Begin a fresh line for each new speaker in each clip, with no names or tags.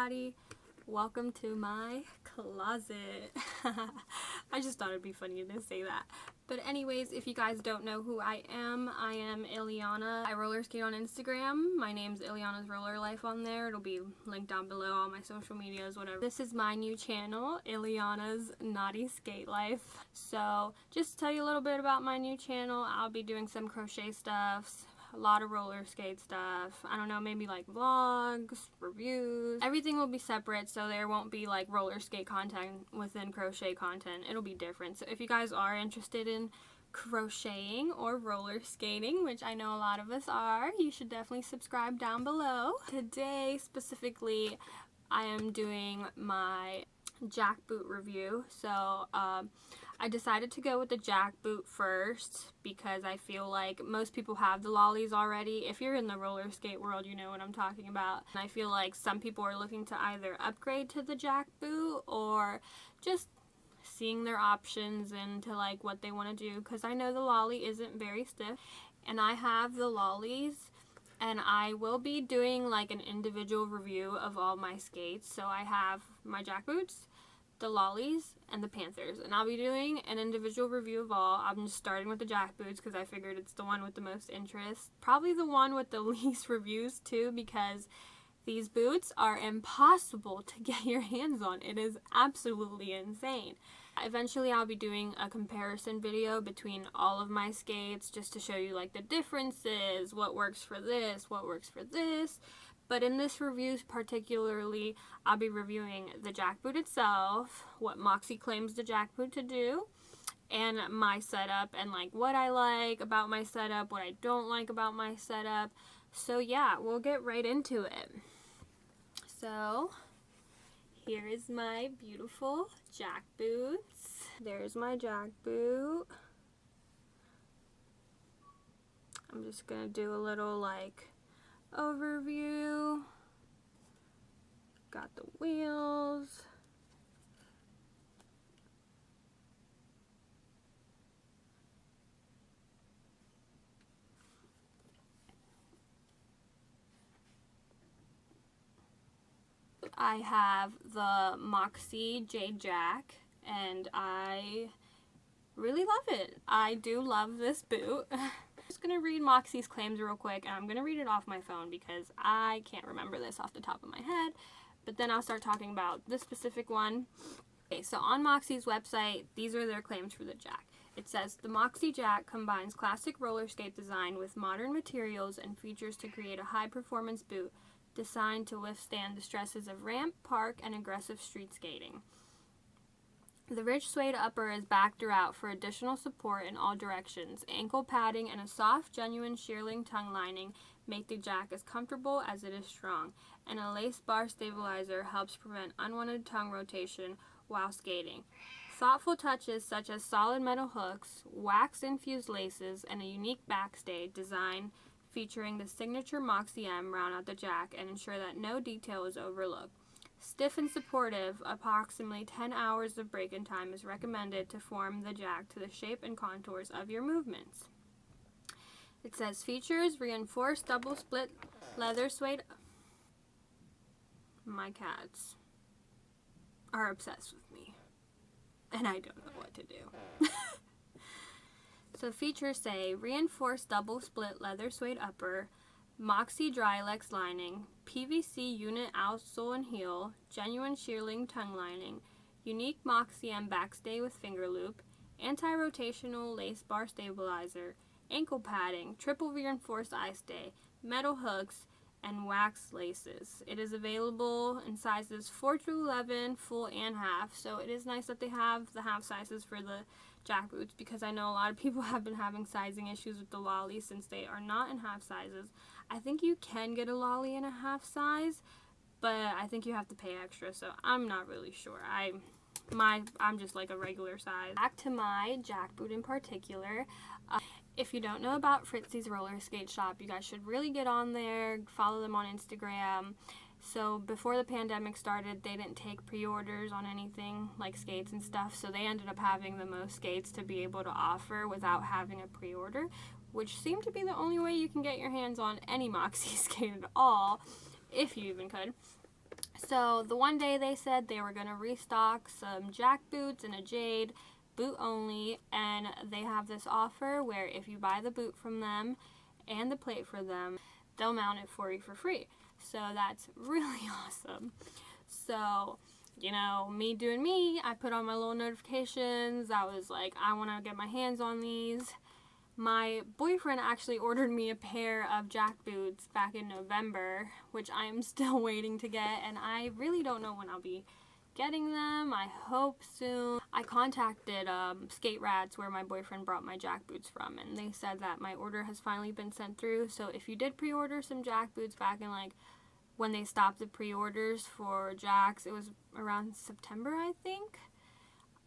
everybody. Welcome to my closet. I just thought it'd be funny to say that. But anyways, if you guys don't know who I am Ileana. I roller skate on Instagram. My name's Ileana's Roller Life on there. It'll be linked down below, all my social medias, whatever. This is my new channel, Ileana's Naughty Skate Life. So just to tell you a little bit about my new channel, I'll be doing some crochet stuff, a lot of roller skate stuff. I don't know, maybe like vlogs, reviews. Everything will be separate, so there won't be like roller skate content within crochet content. It'll be different. So if you guys are interested in crocheting or roller skating, which I know a lot of us are, you should definitely subscribe down below. Today specifically, I am doing my jackboot review. So I decided to go with the jackboot first because I feel like most people have the lollies already. If you're in the roller skate world, you know what I'm talking about. And I feel like some people are looking to either upgrade to the jackboot or just seeing their options into like what they want to do, because I know the lolly isn't very stiff and I have the lollies. And I will be doing like an individual review of all my skates. So I have my jackboots, the lollies, and the Panthers. And I'll be doing an individual review of all. I'm just starting with the jackboots because I figured it's the one with the most interest. Probably the one with the least reviews too, because these boots are impossible to get your hands on. It is absolutely insane. Eventually I'll be doing a comparison video between all of my skates just to show you like the differences, what works for this, what works for this. But in this review particularly, I'll be reviewing the jackboot itself, what Moxi claims the jackboot to do, and my setup and like what I like about my setup, what I don't like about my setup. So yeah, we'll get right into it. So here is my beautiful jackboots. There's my jackboot. I'm just gonna do a little like overview. Got the wheels. I have the Moxi J Jack and I really love it. I do love this boot. I'm just going to read Moxi's claims real quick, and I'm going to read it off my phone because I can't remember this off the top of my head, but then I'll start talking about this specific one. Okay, so on Moxi's website, these are their claims for the Jack. It says, the Moxi Jack combines classic roller skate design with modern materials and features to create a high-performance boot designed to withstand the stresses of ramp, park, and aggressive street skating. The rich suede upper is backed throughout for additional support in all directions. Ankle padding and a soft, genuine shearling tongue lining make the Jack as comfortable as it is strong, and a lace bar stabilizer helps prevent unwanted tongue rotation while skating. Thoughtful touches such as solid metal hooks, wax-infused laces, and a unique backstay design featuring the signature Moxi M round out the Jack and ensure that no detail is overlooked. Stiff and supportive, approximately 10 hours of break-in time is recommended to form the Jack to the shape and contours of your movements. It says features reinforced double split leather suede. My cats are obsessed with me, and I don't know what to do. So features say reinforced double split leather suede upper, Moxi Drylex lining, PVC unit outsole and heel, genuine shearling tongue lining, unique Moxi M backstay with finger loop, anti-rotational lace bar stabilizer, ankle padding, triple reinforced eye stay, metal hooks, and wax laces. It is available in sizes 4 through 11, full and half. So it is nice that they have the half sizes for the jackboots, because I know a lot of people have been having sizing issues with the lolly since they are not in half sizes. I think you can get a lolly in a half size, but I think you have to pay extra, so I'm not really sure. I'm just like a regular size. Back to my jackboot in particular. If you don't know about Fritzy's roller skate shop, you guys should really get on there, follow them on Instagram. So before the pandemic started, they didn't take pre-orders on anything like skates and stuff, so they ended up having the most skates to be able to offer without having a pre-order, which seemed to be the only way you can get your hands on any Moxi skate at all, if you even could. So the one day they said they were going to restock some jack boots and a jade boot only, and they have this offer where if you buy the boot from them and the plate for them, they'll mount it for you for free. So that's really awesome. So, you know, me doing me, I put on my little notifications. I was like, I want to get my hands on these. My boyfriend actually ordered me a pair of jack boots back in November, which I am still waiting to get, and I really don't know when I'll be getting them. I hope soon. I contacted Skate Rats, where my boyfriend brought my jack boots from, and they said that my order has finally been sent through. So if you did pre-order some jack boots back in, like, when they stopped the pre-orders for jacks, it was around September, I think.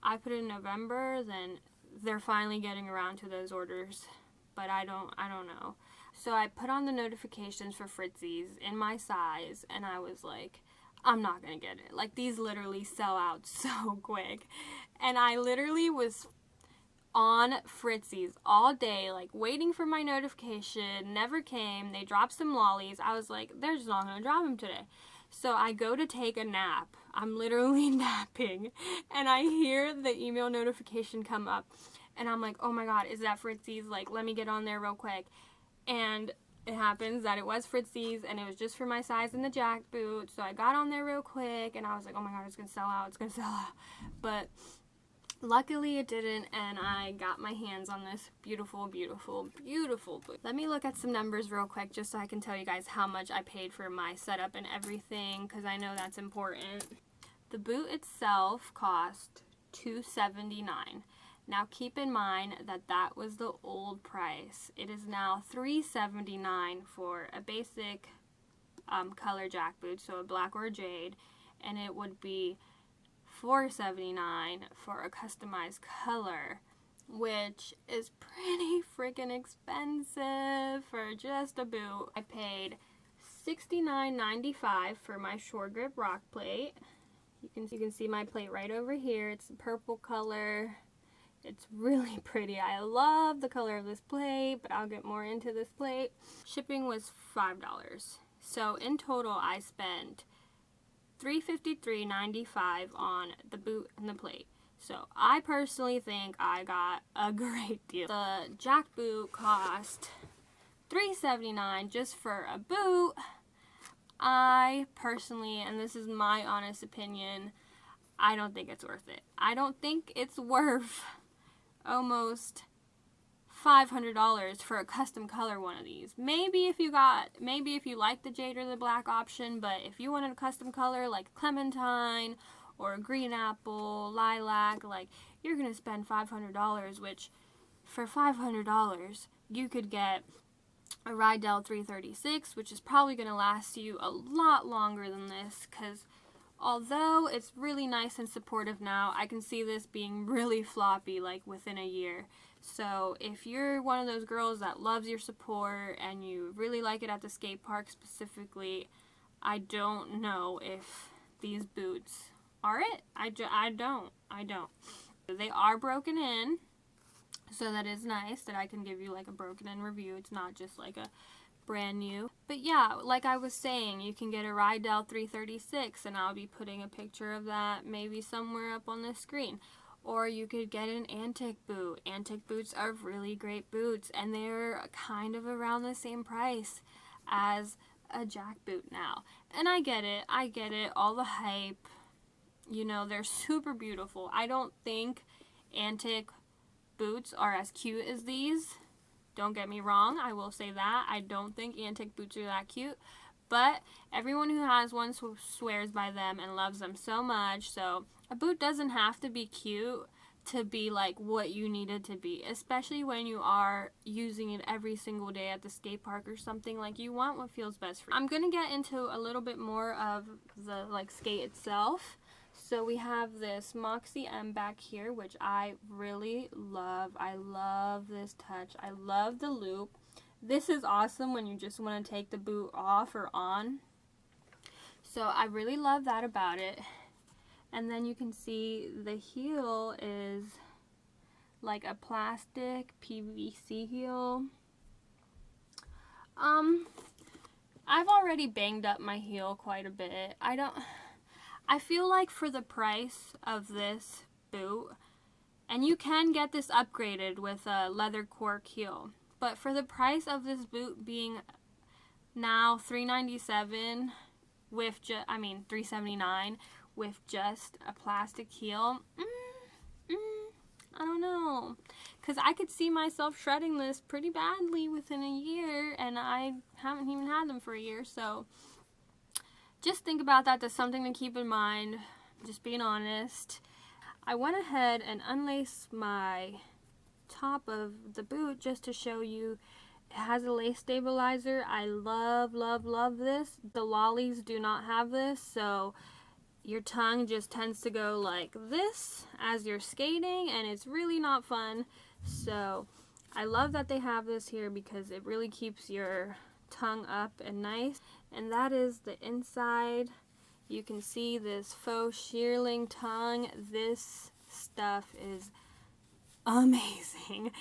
I put it in November, then they're finally getting around to those orders, but I don't know. So I put on the notifications for Fritzies in my size, and I was like, I'm not gonna get it. Like, these literally sell out so quick. And I literally was on Fritzies all day, like, waiting for my notification. Never came. They dropped some lollies. I was like, they're just not gonna drop them today. So I go to take a nap. I'm literally napping, and I hear the email notification come up, and I'm like, oh my god, is that Fritzies? Like, let me get on there real quick. And it happens that it was Fritzies, and it was just for my size in the jack boot. So I got on there real quick, and I was like, oh my god, it's gonna sell out, it's gonna sell out. But luckily it didn't, and I got my hands on this beautiful, beautiful, beautiful boot. Let me look at some numbers real quick just so I can tell you guys how much I paid for my setup and everything, because I know that's important. The boot itself cost $279. Now keep in mind that that was the old price. It is now $379 for a basic color jack boot, so a black or a jade, and it would be $479 for a customized color, which is pretty freaking expensive for just a boot. I paid $69.95 for my short grip rock plate. You can see my plate right over here. It's a purple color. It's really pretty. I love the color of this plate, but I'll get more into this plate. Shipping was $5. So in total, I spent $353.95 on the boot and the plate. So I personally think I got a great deal. The jack boot cost $379 just for a boot. I personally, and this is my honest opinion, I don't think it's worth it. I don't think it's worth almost $500 for a custom color one of these. Maybe if you like the jade or the black option, but if you wanted a custom color like clementine or green apple, lilac, like, you're gonna spend $500, which for $500 you could get a Rydell 336, which is probably gonna last you a lot longer than this, because although it's really nice and supportive now, I can see this being really floppy like within a year. So if you're one of those girls that loves your support and you really like it at the skate park specifically, I don't know if these boots are it. I don't. They are broken in, so that is nice that I can give you like a broken in review. It's not just like a brand new. But yeah, like I was saying, you can get a Rydell 336, and I'll be putting a picture of that maybe somewhere up on the screen. Or you could get an Antic boot. Antic boots are really great boots, and they're kind of around the same price as a jack boot now. And I get it, all the hype, you know, they're super beautiful. I don't think Antic boots are as cute as these. Don't get me wrong, I will say that. I don't think Antic boots are that cute, but everyone who has one swears by them and loves them so much. So a boot doesn't have to be cute to be like what you need it to be, especially when you are using it every single day at the skate park or something. Like, you want what feels best for you. I'm gonna get into a little bit more of the like skate itself. So we have this Moxi M back here, which I really love. I love this touch. I love the loop. This is awesome when you just want to take the boot off or on. So I really love that about it. And then you can see the heel is like a plastic PVC heel. I've already banged up my heel quite a bit. I feel like for the price of this boot, and you can get this upgraded with a leather cork heel, but for the price of this boot being now $397 with $379 with just a plastic heel, I don't know, because I could see myself shredding this pretty badly within a year, and I haven't even had them for a year. So just think about that. That's something to keep in mind, just being honest. I went ahead and unlaced my top of the boot just to show you it has a lace stabilizer. I love, love, love this. The lollies do not have this, so your tongue just tends to go like this as you're skating, and it's really not fun. So I love that they have this here because it really keeps your tongue up and nice. And that is the inside. You can see this faux shearling tongue. This stuff is amazing.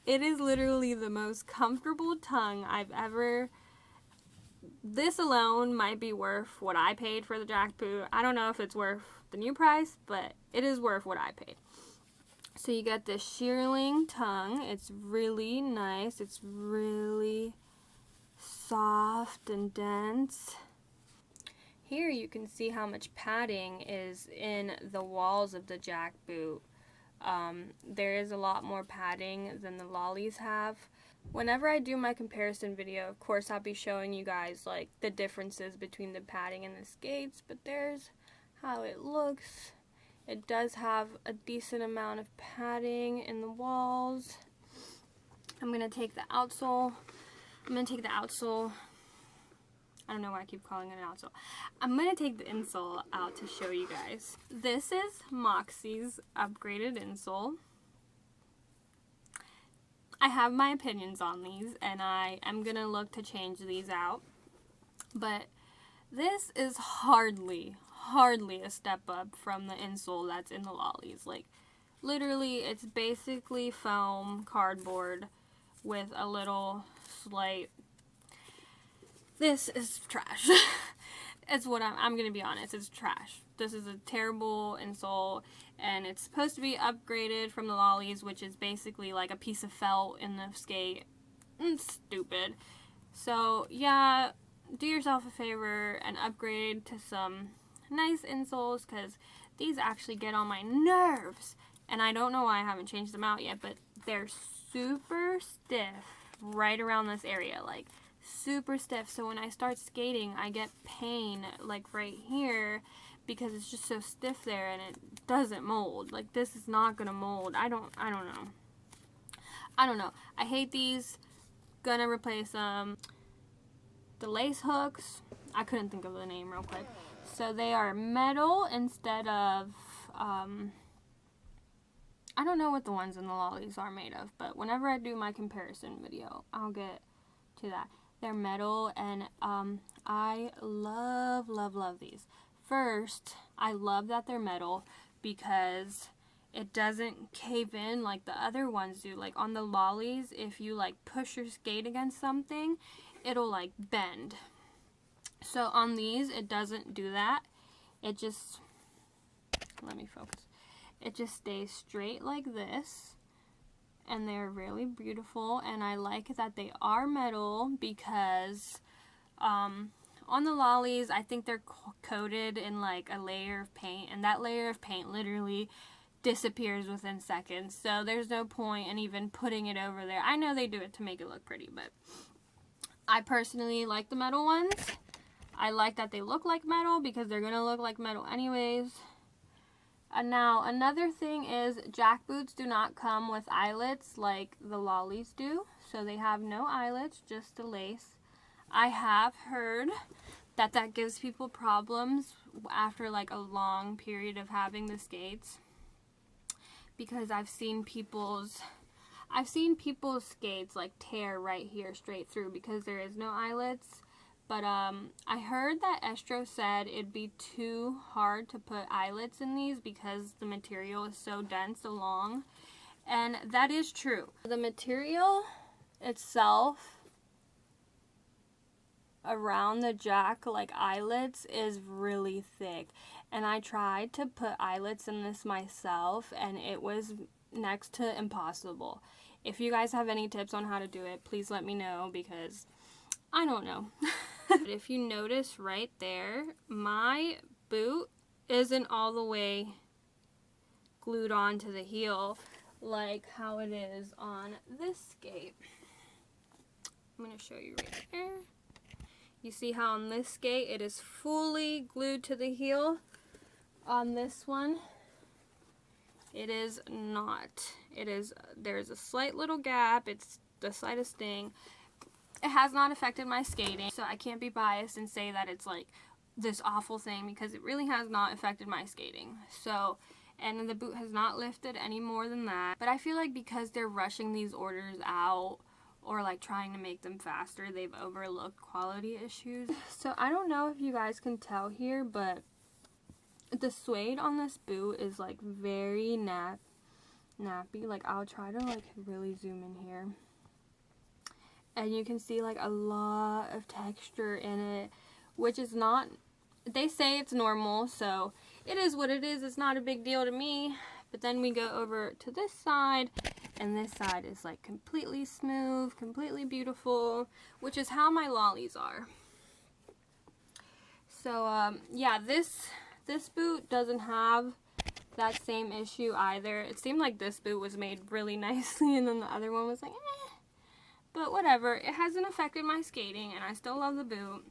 It is literally the most comfortable tongue I've ever. This alone might be worth what I paid for the jack boot. I don't know if it's worth the new price, but it is worth what I paid. So you get this shearling tongue. It's really nice. It's really soft and dense. Here you can see how much padding is in the walls of the jack boot. There is a lot more padding than the lollies have. Whenever I do my comparison video, of course I'll be showing you guys like the differences between the padding and the skates, but there's how it looks. It does have a decent amount of padding in the walls. I'm going to take the outsole. I don't know why I keep calling it an outsole. I'm going to take the insole out to show you guys. This is Moxi's upgraded insole. I have my opinions on these, and I am going to look to change these out. But this is hardly a step up from the insole that's in the lollies. Like, literally, it's basically foam cardboard with a little slight. This is trash. It's what I'm going to be honest. It's trash. This is a terrible insole, and it's supposed to be upgraded from the lollies, which is basically like a piece of felt in the skate. It's stupid. So yeah, do yourself a favor and upgrade to some nice insoles, because these actually get on my nerves, and I don't know why I haven't changed them out yet, but they're super stiff right around this area, like super stiff. So when I start skating, I get pain like right here because it's just so stiff there, and it doesn't mold. Like, this is not gonna mold. I don't know. I hate these. Gonna replace them. The lace hooks, I couldn't think of the name real quick. So they are metal instead of I don't know what the ones in the lollies are made of, but whenever I do my comparison video, I'll get to that. They're metal, and I love, love, love these. First, I love that they're metal because it doesn't cave in like the other ones do. Like on the lollies, if you like push your skate against something, it'll like bend. So on these, it doesn't do that. It just, let me focus. It just stays straight like this. And they're really beautiful, and I like that they are metal because on the lollies, I think they're coated in like a layer of paint, and that layer of paint literally disappears within seconds, so there's no point in even putting it over there. I know they do it to make it look pretty, but I personally like the metal ones. I like that they look like metal because they're gonna look like metal anyways. Now, another thing is jack boots do not come with eyelets like the lollies do. So they have no eyelets, just the lace. I have heard that that gives people problems after like a long period of having the skates. Because I've seen people's skates like tear right here straight through because there is no eyelets. But I heard that Estro said it'd be too hard to put eyelets in these because the material is so dense along. And that is true. The material itself around the jack, like eyelets, is really thick. And I tried to put eyelets in this myself, and it was next to impossible. If you guys have any tips on how to do it, please let me know, because I don't know. If you notice right there, my boot isn't all the way glued onto the heel like how it is on this skate. I'm going to show you right there. You see how on this skate it is fully glued to the heel? On this one, it is not. There's a slight little gap. It's the slightest thing. It has not affected my skating, so I can't be biased and say that it's like this awful thing, because it really has not affected my skating. So, and the boot has not lifted any more than that. But I feel like because they're rushing these orders out, or like trying to make them faster, they've overlooked quality issues. So I don't know if you guys can tell here, but the suede on this boot is like very nappy. Like, I'll try to like really zoom in here, and you can see like a lot of texture in it, which is not, they say it's normal, so it is what it is. It's not a big deal to me. But then we go over to this side, and this side is like completely smooth, completely beautiful, which is how my lollies are. So yeah, this boot doesn't have that same issue either. It seemed like this boot was made really nicely, and then the other one was like, eh. But whatever, it hasn't affected my skating, and I still love the boot.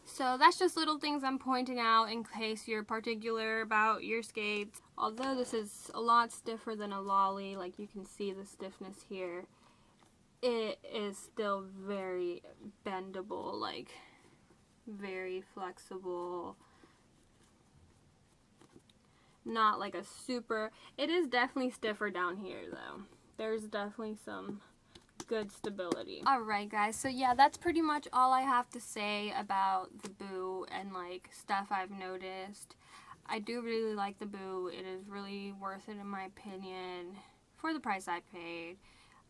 So that's just little things I'm pointing out in case you're particular about your skates. Although this is a lot stiffer than a lolly, like you can see the stiffness here, it is still very bendable, like very flexible. Not like a super, it is definitely stiffer down here though. There's definitely some good stability. Alright guys, so yeah, that's pretty much all I have to say about the boot and like stuff I've noticed. I do really like the boot. It is really worth it in my opinion for the price I paid.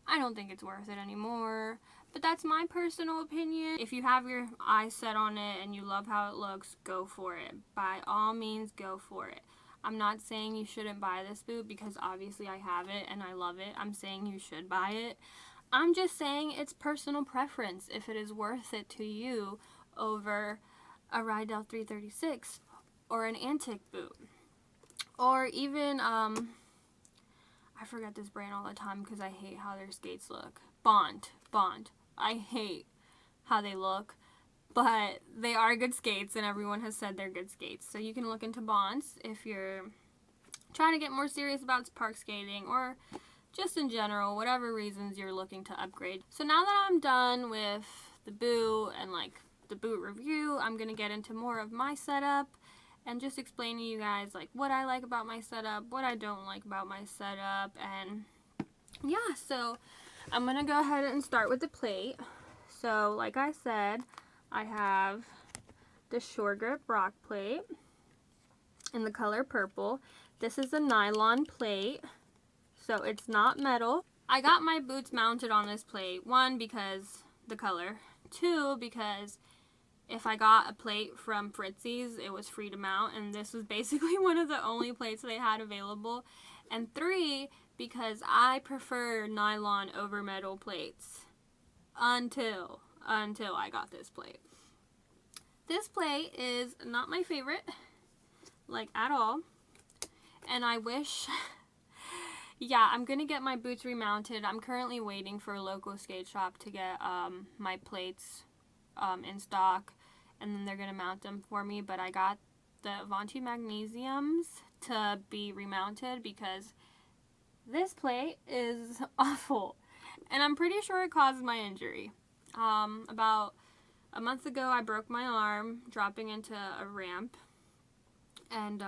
I don't think it's worth it anymore, but that's my personal opinion. If you have your eyes set on it and you love how it looks, go for it. By all means, go for it. I'm not saying you shouldn't buy this boot, because obviously I have it and I love it. I'm saying you should buy it. I'm just saying it's personal preference if it is worth it to you over a Rydell 336 or an antique boot. Or even, I forget this brand all the time because I hate how their skates look. Bond. I hate how they look, but they are good skates, and everyone has said they're good skates. So you can look into Bonds if you're trying to get more serious about park skating, or just in general, whatever reasons you're looking to upgrade. So now that I'm done with the boot and like the boot review, I'm going to get into more of my setup and just explain to you guys like what I like about my setup, what I don't like about my setup, and yeah, so I'm going to go ahead and start with the plate. So like I said, I have the Shore Grip rock plate in the color purple. This is a nylon plate, so it's not metal. I got my boots mounted on this plate, 1, because the color, 2, because if I got a plate from Fritzy's, it was free to mount, and this was basically one of the only plates they had available, and 3, because I prefer nylon over metal plates until I got this plate. This plate is not my favorite, like at all, and I wish, yeah, I'm gonna get my boots remounted. I'm currently waiting for a local skate shop to get my plates in stock, and then they're gonna mount them for me. But I got the Avanti Magnesiums to be remounted because this plate is awful, and I'm pretty sure it caused my injury. About a month ago, I broke my arm dropping into a ramp, and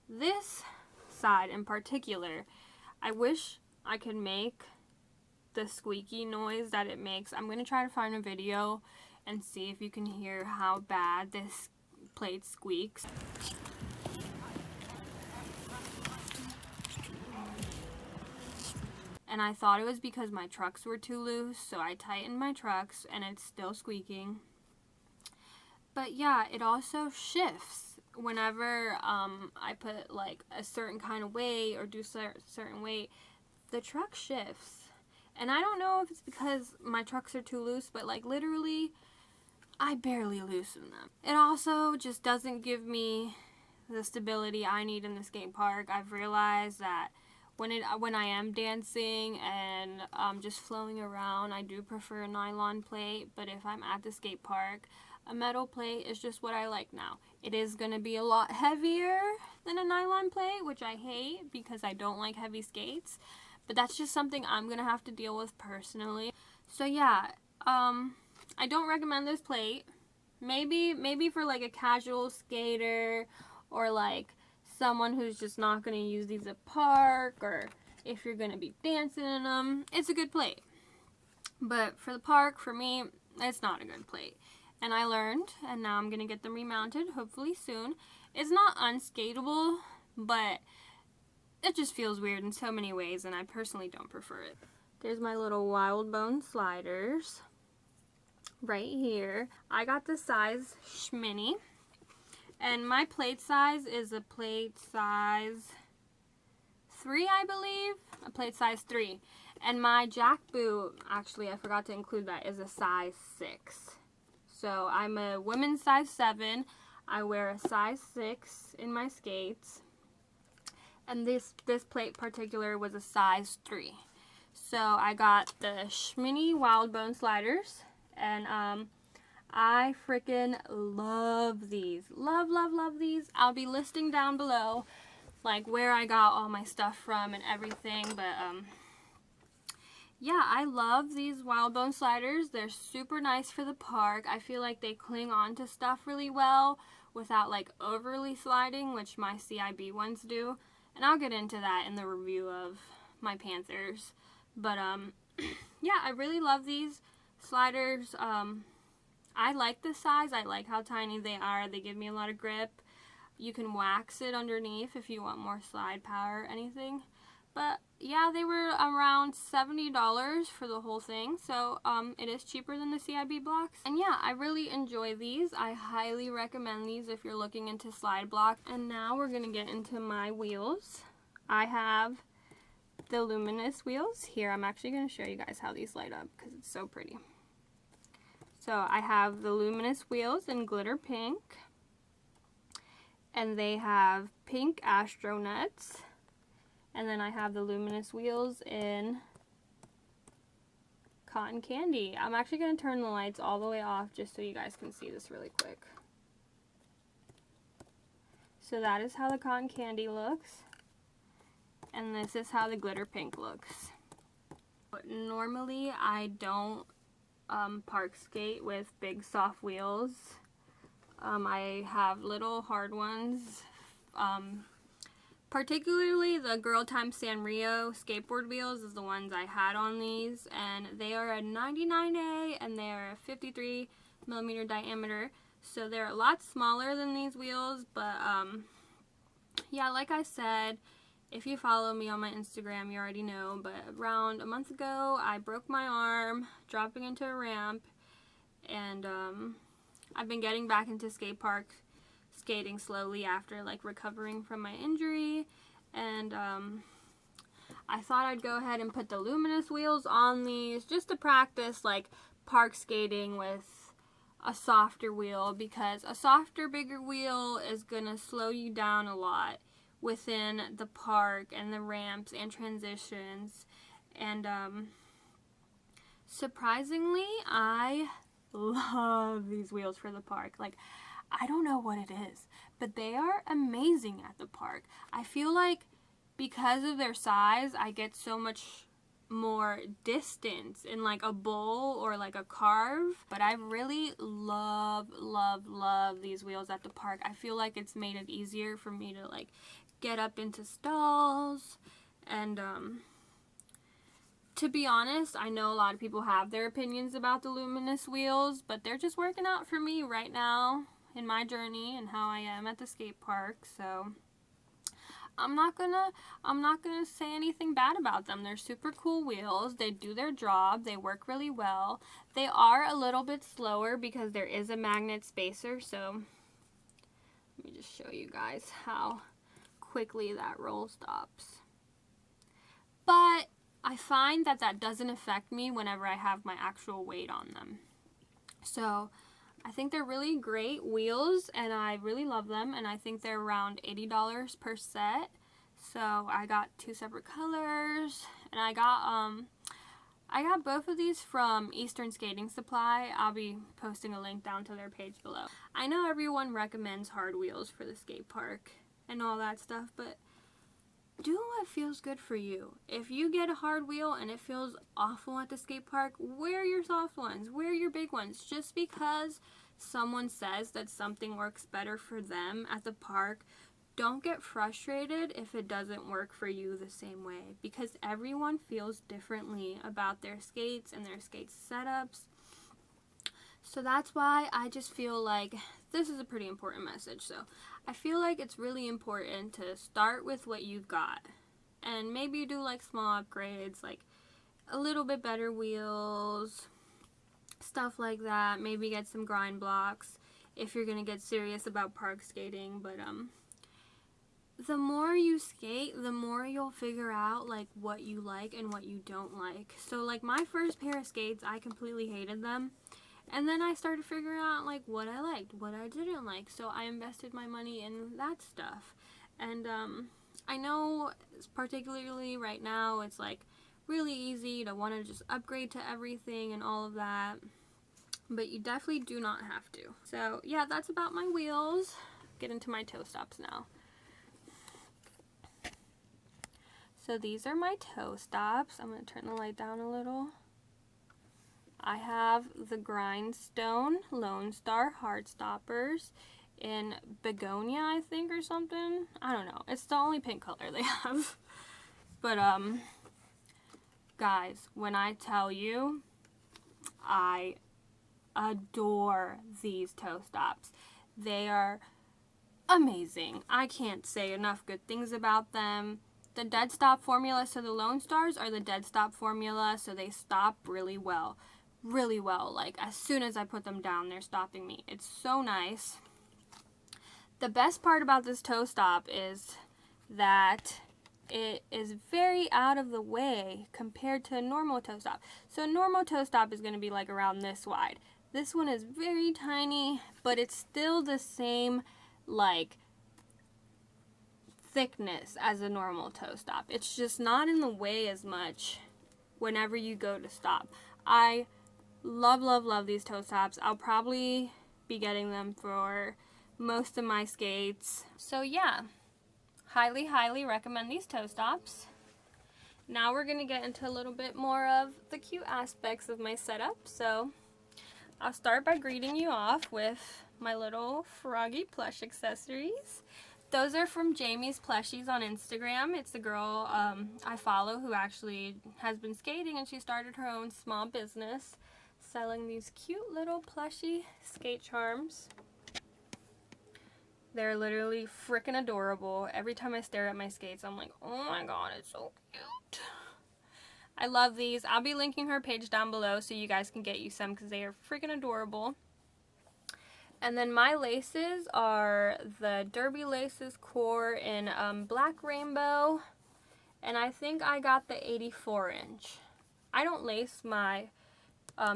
this side in particular, I wish I could make the squeaky noise that it makes. I'm going to try to find a video and see if you can hear how bad this plate squeaks. and I thought it was because my trucks were too loose, so I tightened my trucks, and it's still squeaking. But yeah, it also shifts whenever I put like a certain kind of weight or do certain weight. The truck shifts, and I don't know if it's because my trucks are too loose, but like literally I barely loosen them. It also just doesn't give me the stability I need in the skate park. I've realized that when I am dancing and just flowing around, I do prefer a nylon plate, but if I'm at the skate park, a metal plate is just what I like now. It is going to be a lot heavier than a nylon plate, which I hate because I don't like heavy skates, but that's just something I'm going to have to deal with personally. So yeah, I don't recommend this plate. Maybe for like a casual skater or like someone who's just not going to use these at park, or if you're going to be dancing in them, it's a good plate. But for the park, for me, it's not a good plate. And I learned, and now I'm going to get them remounted, hopefully soon. It's not unskateable, but it just feels weird in so many ways, and I personally don't prefer it. There's my little Wild Bone sliders right here. I got the size Schmini, and my plate size is a plate size 3, I believe. A plate size 3. And my jack boot, actually I forgot to include that, is a size 6. So I'm a women's size 7. I wear a size 6 in my skates. And this plate particular was a size 3. So I got the Schmini Wild Bone sliders, and I freaking love these. Love these. I'll be listing down below like where I got all my stuff from and everything, but yeah, I love these Wild Bone sliders. They're super nice for the park. I feel like they cling on to stuff really well without like overly sliding, which my CIB ones do. And I'll get into that in the review of my Panthers. But yeah, I really love these sliders. I like the size. I like how tiny they are. They give me a lot of grip. You can wax it underneath if you want more slide power or anything. But yeah, they were around $70 for the whole thing, so it is cheaper than the CIB blocks. And yeah, I really enjoy these. I highly recommend these if you're looking into slide block. And now we're gonna get into my wheels. I have the luminous wheels here. I'm actually gonna show you guys how these light up because it's so pretty. So I have the luminous wheels in glitter pink, and they have pink astronauts. And then I have the luminous wheels in cotton candy. I'm actually going to turn the lights all the way off just so you guys can see this really quick. So that is how the cotton candy looks. And this is how the glitter pink looks. But normally I don't park skate with big soft wheels. I have little hard ones. Particularly the Girl Time Sanrio skateboard wheels is the ones I had on these, and they are a 99A and they are a 53mm diameter, so they're a lot smaller than these wheels. But yeah, like I said, if you follow me on my Instagram, you already know, but around a month ago I broke my arm dropping into a ramp, and I've been getting back into skate park skating slowly after like recovering from my injury, and I thought I'd go ahead and put the luminous wheels on these just to practice like park skating with a softer wheel, because a softer, bigger wheel is gonna slow you down a lot within the park and the ramps and transitions. And surprisingly, I love these wheels for the park. Like, I don't know what it is, but they are amazing at the park. I feel like because of their size, I get so much more distance in like a bowl or like a carve. But I really love these wheels at the park. I feel like it's made it easier for me to like get up into stalls. And to be honest, I know a lot of people have their opinions about the luminous wheels, but they're just working out for me right now in my journey and how I am at the skate park. So I'm not gonna say anything bad about them. They're super cool wheels. They do their job. They work really well. They are a little bit slower because there is a magnet spacer, so let me just show you guys how quickly that roll stops. But I find that that doesn't affect me whenever I have my actual weight on them. So I think they're really great wheels, and I really love them, and I think they're around $80 per set. So I got 2 separate colors, and I got both of these from Eastern Skating Supply. I'll be posting a link down to their page below. I know everyone recommends hard wheels for the skate park and all that stuff, but do what feels good for you. If you get a hard wheel and it feels awful at the skate park, wear your soft ones, wear your big ones. Just because someone says that something works better for them at the park, don't get frustrated if it doesn't work for you the same way, because everyone feels differently about their skates and their skate setups. So that's why I just feel like this is a pretty important message. So I feel like it's really important to start with what you've got, and maybe you do like small upgrades, like a little bit better wheels, stuff like that. Maybe get some grind blocks if you're gonna get serious about park skating. But the more you skate, the more you'll figure out like what you like and what you don't like. So like my first pair of skates, I completely hated them. And then I started figuring out like what I liked, what I didn't like. So I invested my money in that stuff. And I know particularly right now it's like really easy to want to just upgrade to everything and all of that. But you definitely do not have to. So yeah, that's about my wheels. Get into my toe stops now. So these are my toe stops. I'm going to turn the light down a little. I have the Grindstone Lone Star Hard Stoppers in Begonia, I think, or something. I don't know. It's the only pink color they have. But, guys, when I tell you, I adore these toe stops. They are amazing. I can't say enough good things about them. The dead stop formula, so the Lone Stars are the dead stop formula, so they stop really well. Really well. Like, as soon as I put them down, they're stopping me. It's so nice. The best part about this toe stop is that it is very out of the way compared to a normal toe stop. So a normal toe stop is going to be like around this wide. This one is very tiny, but it's still the same like thickness as a normal toe stop. It's just not in the way as much whenever you go to stop. I love these toe stops. I'll probably be getting them for most of my skates. So yeah, highly recommend these toe stops. Now we're gonna get into a little bit more of the cute aspects of my setup. So I'll start by greeting you off with my little froggy plush accessories. Those are from Jamie's Plushies on Instagram. It's a girl I follow who actually has been skating, and she started her own small business selling these cute little plushy skate charms. They're literally freaking adorable. Every time I stare at my skates, I'm like, oh my god, it's so cute. I love these. I'll be linking her page down below so you guys can get you some because they are freaking adorable. And then my laces are the Derby Laces Core in Black Rainbow. And I think I got the 84-inch. I don't lace my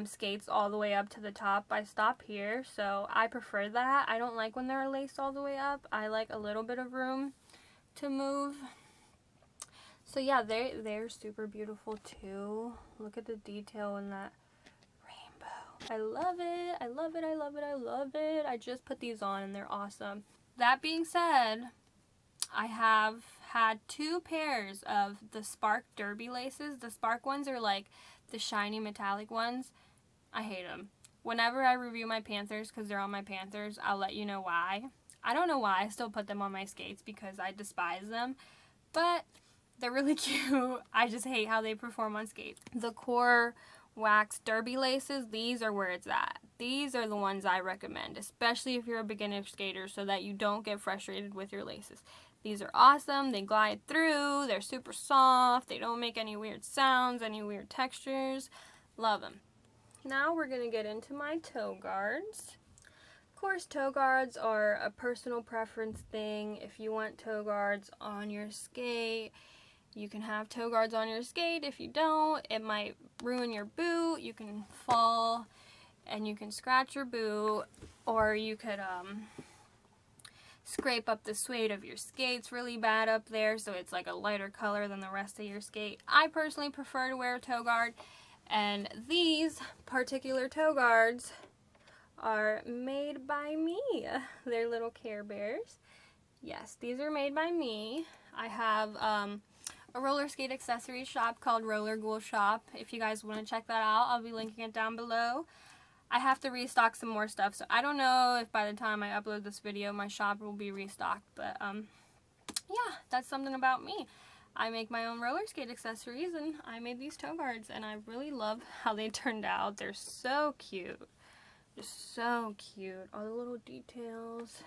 skates all the way up to the top. I stop here, so I prefer that. I don't like when they're laced all the way up. I like a little bit of room to move. So yeah, they're super beautiful too. Look at the detail in that rainbow. I love it. I love it. I love it. I love it. I just put these on and they're awesome. That being said, I have had 2 pairs of the Spark Derby laces. The Spark ones are like the shiny metallic ones. I hate them. Whenever I review my Panthers, because they're on my Panthers, I'll let you know why. I don't know why I still put them on my skates because I despise them, but they're really cute. I just hate how they perform on skates. The Core Wax Derby laces, these are where it's at. These are the ones I recommend, especially if you're a beginner skater, so that you don't get frustrated with your laces. These are awesome. They glide through. They're super soft. They don't make any weird sounds, any weird textures. Love them. Now we're going to get into my toe guards. Of course, toe guards are a personal preference thing. If you want toe guards on your skate, you can have toe guards on your skate. If you don't, it might ruin your boot. You can fall and you can scratch your boot, or you could scrape up the suede of your skates really bad up there, so it's like a lighter color than the rest of your skate. I personally prefer to wear a toe guard, and these particular toe guards are made by me. They're little Care Bears. Yes, these are made by me. I have a roller skate accessories shop called Roller Ghoul Shop. If you guys want to check that out, I'll be linking it down below. I have to restock some more stuff, so I don't know if by the time I upload this video my shop will be restocked, but yeah, that's something about me. I make my own roller skate accessories, and I made these toe guards, and I really love how they turned out. They're so cute. Just so cute. All the little details.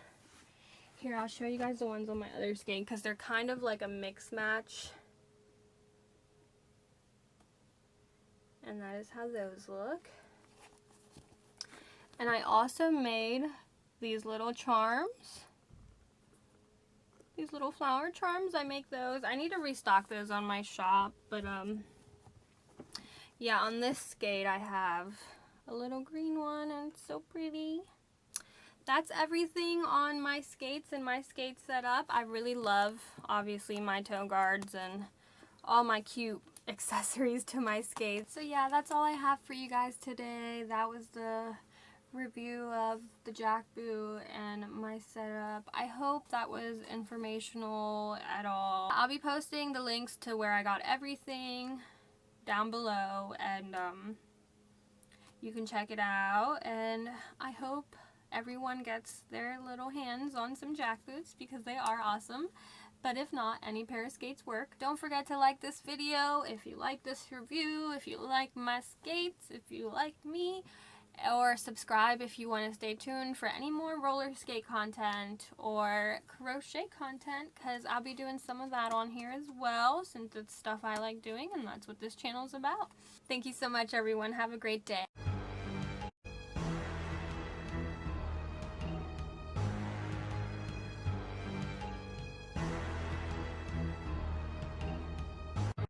Here, I'll show you guys the ones on my other skate, because they're kind of like a mix match. And that is how those look. And I also made these little charms. These little flower charms, I make those. I need to restock those on my shop, but yeah, on this skate I have a little green one, and it's so pretty. That's everything on my skates and my skate setup. I really love, obviously, my toe guards and all my cute accessories to my skates. So yeah, that's all I have for you guys today. That was the review of the jack boot and my setup. I hope that was informational at all. I'll be posting the links to where I got everything down below, and you can check it out, and I hope everyone gets their little hands on some jack boots because they are awesome. But if not, any pair of skates work. Don't forget to like this video if you like this review, if you like my skates, if you like me, or subscribe if you want to stay tuned for any more roller skate content or crochet content, because I'll be doing some of that on here as well, since it's stuff I like doing and that's what this channel is about. Thank you so much, everyone. Have a great day.